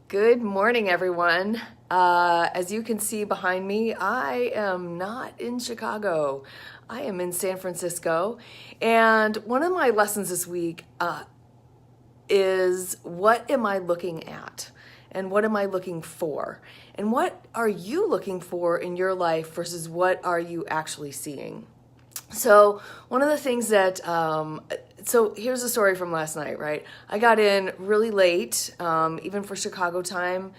Good morning, everyone. As you can see behind me, I am not in Chicago. I am in San Francisco. And one of my lessons this week is what am I looking at? And what am I looking for? And what are you looking for in your life versus what are you actually seeing? So one of the things that, so here's a story from last night, right? I got in really late, even for Chicago time.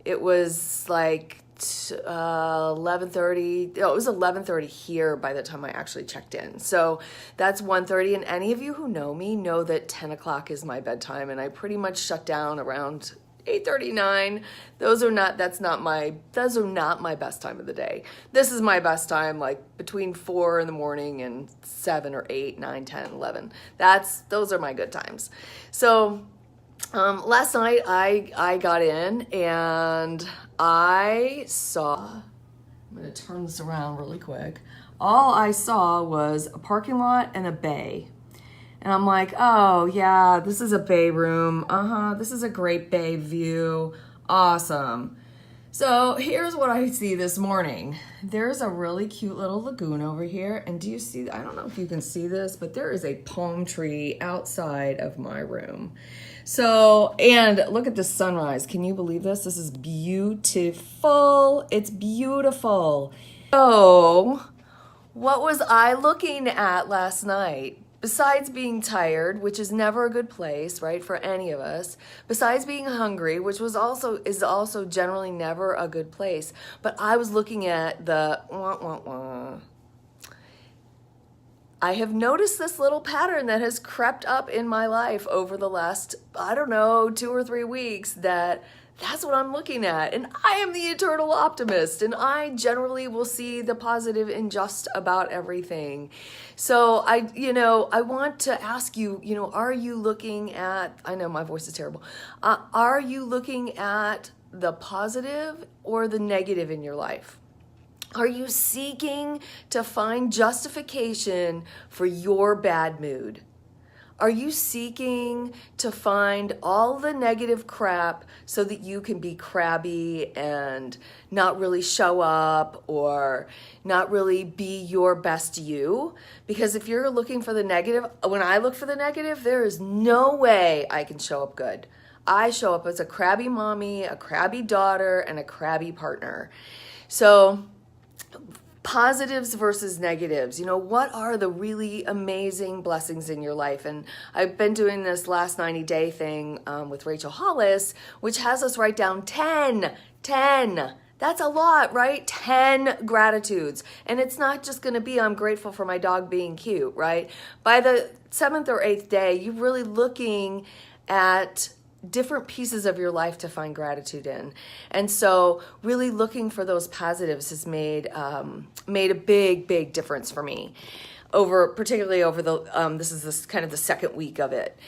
It was like 11:30. Oh, it was 11:30 here by the time I actually checked in. So that's 1:30. And any of you who know me know that 10 o'clock is my bedtime, and I pretty much shut down around 8:39. Those are not my best time of the day. This is my best time, like between 4 in the morning and 7 or 8, 9, 10, 11. Those are my good times. So last night I got in and I saw, I'm gonna turn this around really quick. All I saw was a parking lot and a bay. And I'm like, oh yeah, this is a bay room. This is a great bay view. Awesome. So here's what I see this morning. There's a really cute little lagoon over here. And do you see, I don't know if you can see this, but there is a palm tree outside of my room. So, and look at the sunrise. Can you believe this? This is beautiful. It's beautiful. So, what was I looking at last night? Besides being tired, which is never a good place, right, for any of us, besides being hungry, which is also generally never a good place, but I was looking at the I have noticed this little pattern that has crept up in my life over the last, I don't know, 2 or 3 weeks, that's what I'm looking at. And I am the eternal optimist, and I generally will see the positive in just about everything. So I want to ask you, are you looking at, I know my voice is terrible. Are you looking at the positive or the negative in your life? Are you seeking to find justification for your bad mood? Are you seeking to find all the negative crap so that you can be crabby and not really show up or not really be your best you? Because if you're looking for the negative, when I look for the negative, there is no way I can show up good. I show up as a crabby mommy, a crabby daughter, and a crabby partner. So, positives versus negatives. What are the really amazing blessings in your life? And I've been doing this last 90-day thing with Rachel Hollis, which has us write down 10. That's a lot, right? 10 gratitudes. And it's not just going to be, I'm grateful for my dog being cute, right? By the 7th or 8th day, you're really looking at different pieces of your life to find gratitude in. And so really looking for those positives has made a big difference for me particularly over this is kind of the second week of it.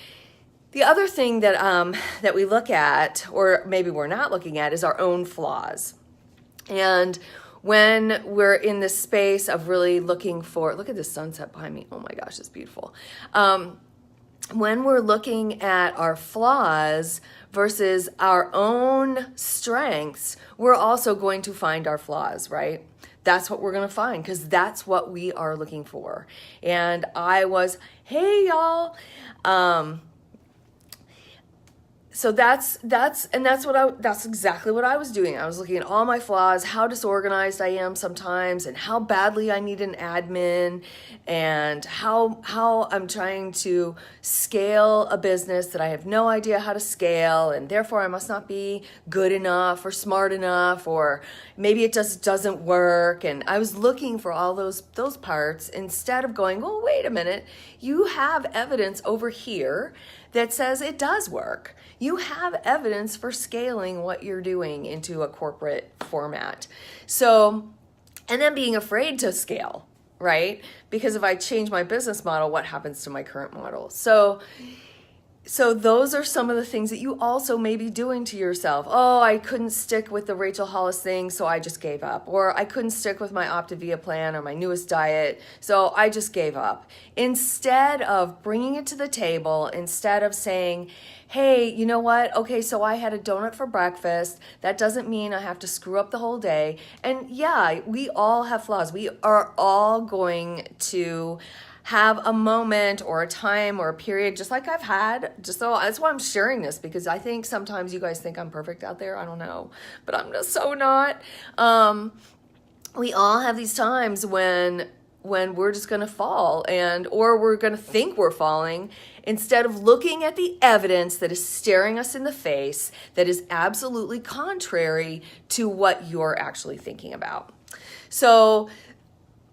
The other thing that we look at, or maybe we're not looking at, is our own flaws. And when we're in this space of really looking for, look at this sunset behind me. Oh my gosh, it's beautiful. When we're looking at our flaws versus our own strengths, we're also going to find our flaws, right? That's what we're going to find because that's what we are looking for. And hey y'all. So that's exactly what I was doing. I was looking at all my flaws, how disorganized I am sometimes, and how badly I need an admin, and how I'm trying to scale a business that I have no idea how to scale, and therefore I must not be good enough or smart enough, or maybe it just doesn't work. And I was looking for all those parts instead of going, well, wait a minute, you have evidence over here that says it does work. You have evidence for scaling what you're doing into a corporate format. So, and then being afraid to scale, right? Because if I change my business model, what happens to my current model? So So those are some of the things that you also may be doing to yourself. Oh, I couldn't stick with the Rachel Hollis thing, so I just gave up. Or I couldn't stick with my Optavia plan or my newest diet, so I just gave up. Instead of bringing it to the table, instead of saying, hey, you know what? Okay, so I had a donut for breakfast. That doesn't mean I have to screw up the whole day. And yeah, we all have flaws. We are all going to have a moment or a time or a period, just like I've had. Just so that's why I'm sharing this, because I think sometimes you guys think I'm perfect out there. I don't know, but I'm just so not. We all have these times when we're just going to fall, or we're going to think we're falling, instead of looking at the evidence that is staring us in the face, that is absolutely contrary to what you're actually thinking about. So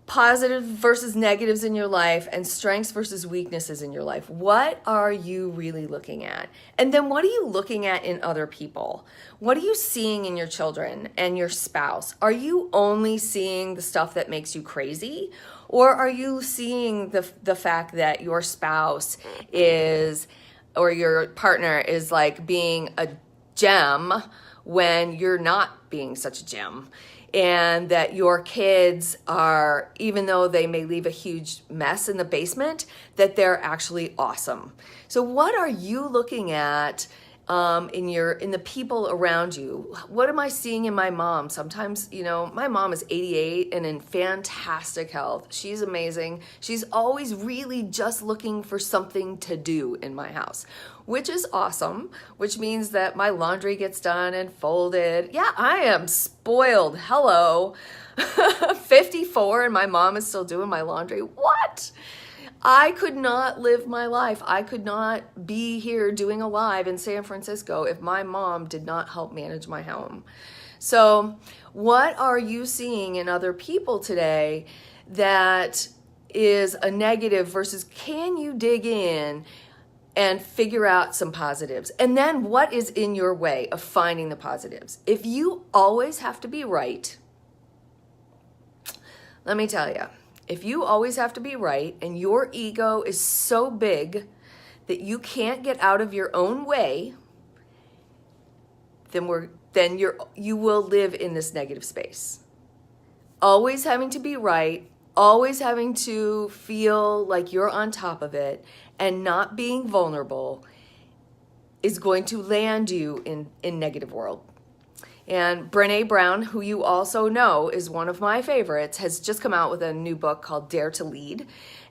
positive versus negatives in your life, and strengths versus weaknesses in your life. What are you really looking at? And then what are you looking at in other people? What are you seeing in your children and your spouse? Are you only seeing the stuff that makes you crazy? Or are you seeing the fact that your spouse is, or your partner is like being a gem when you're not being such a gem? And that your kids are, even though they may leave a huge mess in the basement, that they're actually awesome. So what are you looking at in the people around you? What am I seeing in my mom? Sometimes, my mom is 88 and in fantastic health. She's amazing. She's always really just looking for something to do in my house, which is awesome, which means that my laundry gets done and folded. Yeah, I am spoiled. Hello. 54 and my mom is still doing my laundry. What? I could not live my life. I could not be here doing a live in San Francisco if my mom did not help manage my home. So what are you seeing in other people today that is a negative versus can you dig in and figure out some positives? And then what is in your way of finding the positives? If you always have to be right, let me tell you, if you always have to be right and your ego is so big that you can't get out of your own way, then you will live in this negative space. Always having to be right, always having to feel like you're on top of it, and not being vulnerable is going to land you in negative world. And Brené Brown, who you also know is one of my favorites, has just come out with a new book called Dare to Lead.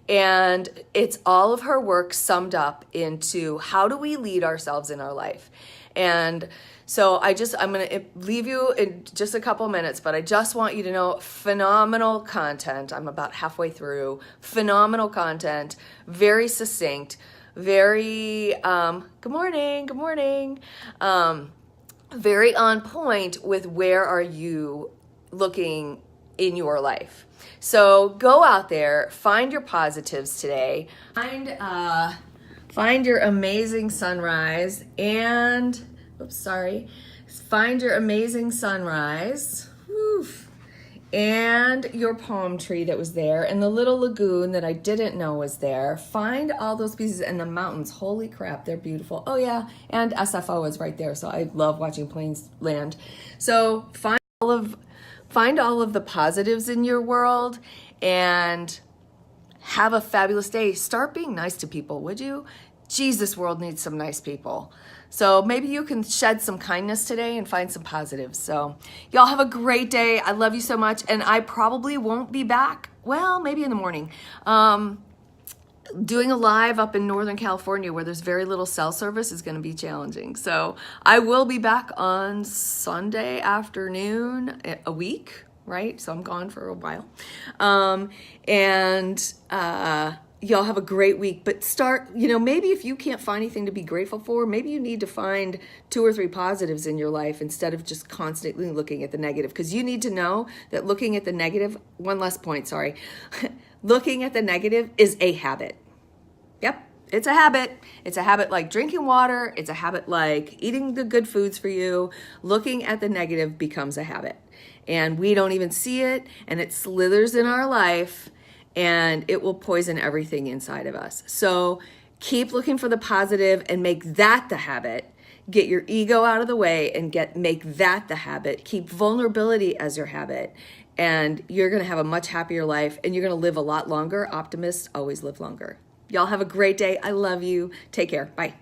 And it's all of her work summed up into how do we lead ourselves in our life. And so I'm going to leave you in just a couple minutes, but I just want you to know phenomenal content. I'm about halfway through. Phenomenal content, very succinct, very, good morning. Very on point with where are you looking in your life. So go out there, find your positives today, find your amazing sunrise and, find your amazing sunrise. And your palm tree that was there, and the little lagoon that I didn't know was there. Find all those pieces, and the mountains. Holy crap, they're beautiful. Oh yeah, and SFO is right there, so I love watching planes land. So find all of the positives in your world, and have a fabulous day. Start being nice to people, would you? Geez, this world needs some nice people. So maybe you can shed some kindness today and find some positives. So y'all have a great day. I love you so much. And I probably won't be back. Well, maybe in the morning. Doing a live up in Northern California where there's very little cell service is going to be challenging. So I will be back on Sunday afternoon, a week, right? So I'm gone for a while. Y'all have a great week, but start, maybe if you can't find anything to be grateful for, maybe you need to find 2 or 3 positives in your life instead of just constantly looking at the negative, because you need to know that looking at the negative, one last point, sorry, looking at the negative is a habit. Yep, it's a habit. It's a habit like drinking water. It's a habit like eating the good foods for you. Looking at the negative becomes a habit, and we don't even see it, and it slithers in our life, and it will poison everything inside of us. So Keep looking for the positive and make that the habit. Get your ego out of the way and make that the habit. Keep vulnerability as your habit. And you're going to have a much happier life and you're going to live a lot longer. Optimists always live longer. Y'all have a great day. I love you. Take care. Bye.